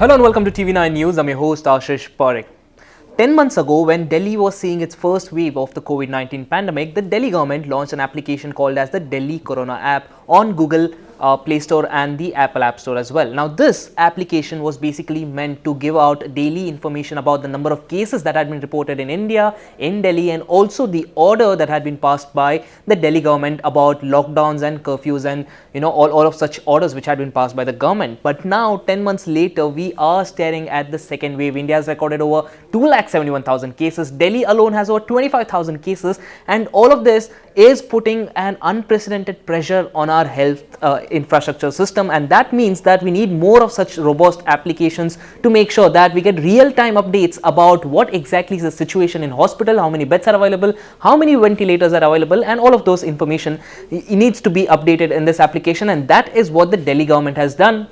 Hello and welcome to TV9 News. I'm your host Ashish Parekh. 10 months ago, when Delhi was seeing its first wave of the COVID-19 pandemic, the Delhi government launched an application called as the Delhi Corona app on Google Play Store and the Apple App Store as well. Now, this application was basically meant to give out daily information about the number of cases that had been reported in India, in Delhi, and also the order that had been passed by the Delhi government about lockdowns and curfews and all of such orders which had been passed by the government. But now, 10 months later, we are staring at the second wave. India has recorded over 271,000 cases. Delhi alone has over 25,000 cases, and all of this is putting an unprecedented pressure on our health infrastructure system, and that means that we need more of such robust applications to make sure that we get real-time updates about what exactly is the situation in hospital, how many beds are available, how many ventilators are available, and all of those information needs to be updated in this application, and that is what the Delhi government has done.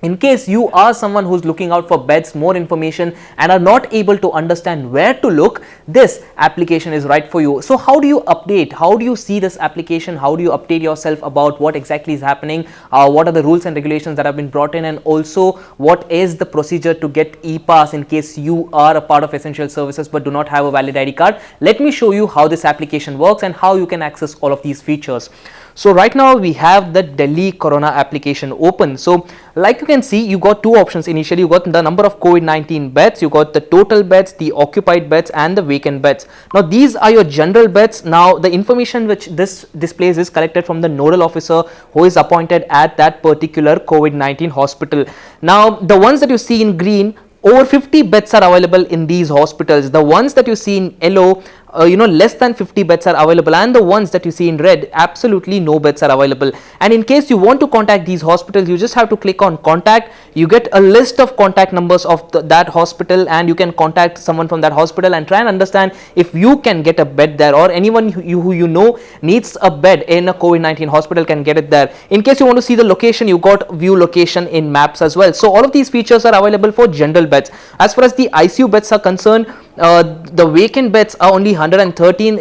In case you are someone who's looking out for beds, more information, and are not able to understand where to look, this application is right for you. So how do you update? How do you see this application? How do you update yourself about what exactly is happening? What are the rules and regulations that have been brought in? And also, what is the procedure to get e-pass in case you are a part of essential services but do not have a valid ID card? Let me show you how this application works and how you can access all of these features. So right now we have the Delhi Corona application open. So like you can see, you got two options initially. You got the number of COVID-19 beds, you got the total beds, the occupied beds, and the vacant beds. Now these are your general beds. Now the information which this displays is collected from the nodal officer who is appointed at that particular COVID-19 hospital. Now the ones that you see in green, over 50 beds are available in these hospitals. The ones that you see in yellow, less than 50 beds are available, and the ones that you see in red, absolutely no beds are available. And in case you want to contact these hospitals, you just have to click on contact. You get a list of contact numbers of that hospital, and you can contact someone from that hospital and try and understand if you can get a bed there, or anyone who you know needs a bed in a COVID-19 hospital can get it there. In case you want to see the location, you got view location in maps as well. So all of these features are available for general beds. As far as the ICU beds are concerned, the vacant beds are only 113.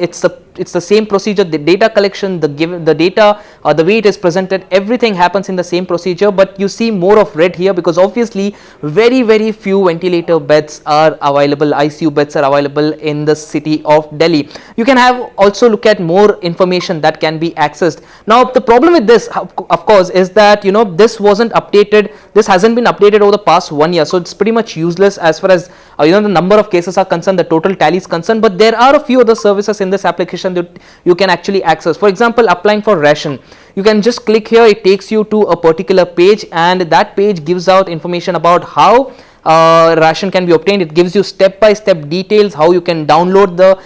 It's the same procedure. The data collection, the data, the way it is presented, everything happens in the same procedure. But you see more of red here because obviously very few ventilator beds are available. ICU beds are available in the city of Delhi. You can have also look at more information that can be accessed. Now the problem with this, of course, is that this wasn't updated. This hasn't been updated over the past 1 year, so it's pretty much useless as far as the number of cases are concerned, the total tally is concerned. But there are a few other services in this application that you can actually access. For example, applying for ration, you can just click here. It takes you to a particular page, and that page gives out information about how ration can be obtained. It gives you step-by-step details how you can download the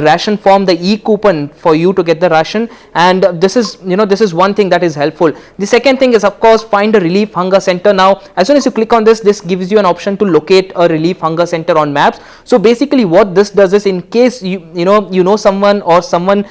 ration form, the e-coupon for you to get the ration, and this is one thing that is helpful. The second thing is, of course, find a relief hunger center. Now as soon as you click on this gives you an option to locate a relief hunger center on maps. So basically what this does is, in case you know someone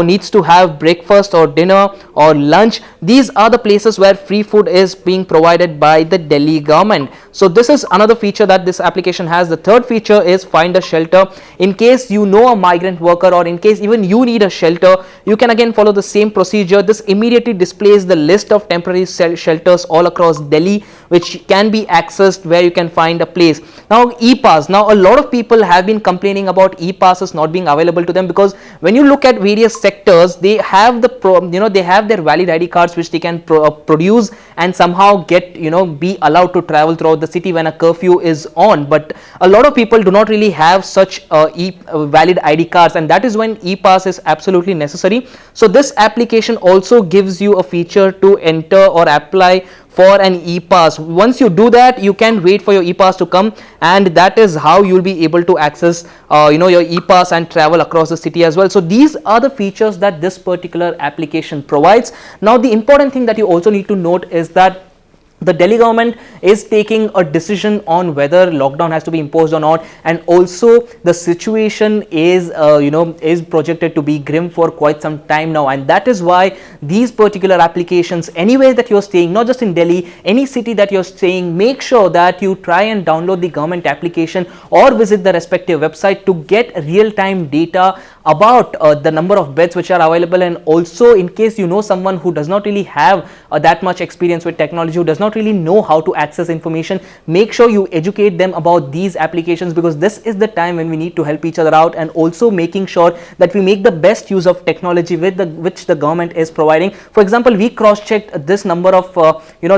needs to have breakfast or dinner or lunch, these are the places where free food is being provided by the Delhi government. So this is another feature that this application has. The third feature is find a shelter. In case you know a migrant worker, or in case even you need a shelter, you can again follow the same procedure. This immediately displays the list of temporary shelters all across Delhi, which can be accessed, where you can find a place. Now e-pass. Now a lot of people have been complaining about e-passes not being available to them, because when you look at various sectors, they have they have their valid ID cards which they can produce and somehow get be allowed to travel throughout the city when a curfew is on. But a lot of people do not really have such valid ID cards, and that is when e-pass is absolutely necessary. So this application also gives you a feature to enter or apply for an e-pass. Once you do that, you can wait for your e-pass to come, and that is how you'll be able to access your e-pass and travel across the city as well. So these are the features that this particular application provides. Now the important thing that you also need to note is that the Delhi government is taking a decision on whether lockdown has to be imposed or not, and also the situation is is projected to be grim for quite some time now, and that is why these particular applications, anywhere that you're staying, not just in Delhi, any city that you're staying, make sure that you try and download the government application or visit the respective website to get real-time data about the number of beds which are available. And also, in case you know someone who does not really have that much experience with technology, who does not not really know how to access information, make sure you educate them about these applications, because this is the time when we need to help each other out, and also making sure that we make the best use of technology which the government is providing. For example, we cross-checked this number of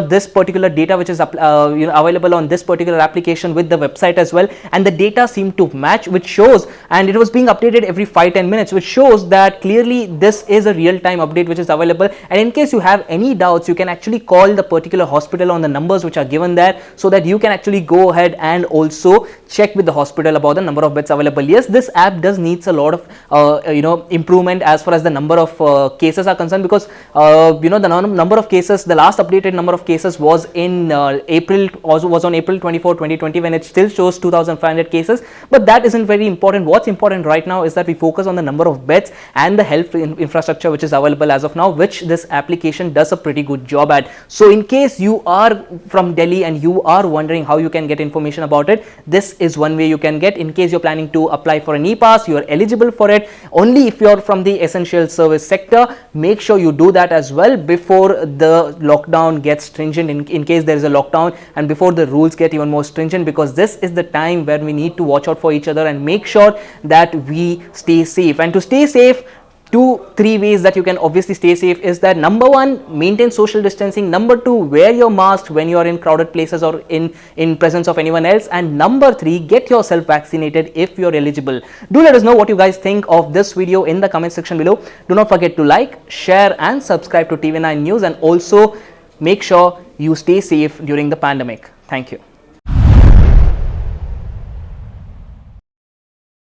this particular data which is available on this particular application with the website as well, and the data seemed to match, which shows, and it was being updated every 5-10 minutes, which shows that clearly this is a real-time update which is available. And in case you have any doubts, you can actually call the particular hospital on the numbers which are given there, so that you can actually go ahead and also check with the hospital about the number of beds available. Yes, this app does needs a lot of improvement as far as the number of cases are concerned, because the number of cases, the last updated number of cases was in April 24, 2020, when it still shows 2,500 cases. But that isn't very important. What's important right now is that we focus on the number of beds and the health infrastructure which is available as of now, which this application does a pretty good job at. So in case you are from Delhi and you are wondering how you can get information about it, this is one way you can get. In case you're planning to apply for an e-pass, you are eligible for it only if you're from the essential service sector. Make sure you do that as well before the lockdown gets stringent, in case there is a lockdown, and before the rules get even more stringent, because this is the time where we need to watch out for each other and make sure that we stay safe. And to stay safe, 2-3 ways that you can obviously stay safe is that: number one, maintain social distancing; number two, wear your mask when you are in crowded places or in presence of anyone else; and number three, get yourself vaccinated if you're eligible. Do let us know what you guys think of this video in the comment section below. Do not forget to like, share and subscribe to TV9 News, and also make sure you stay safe during the pandemic. Thank you.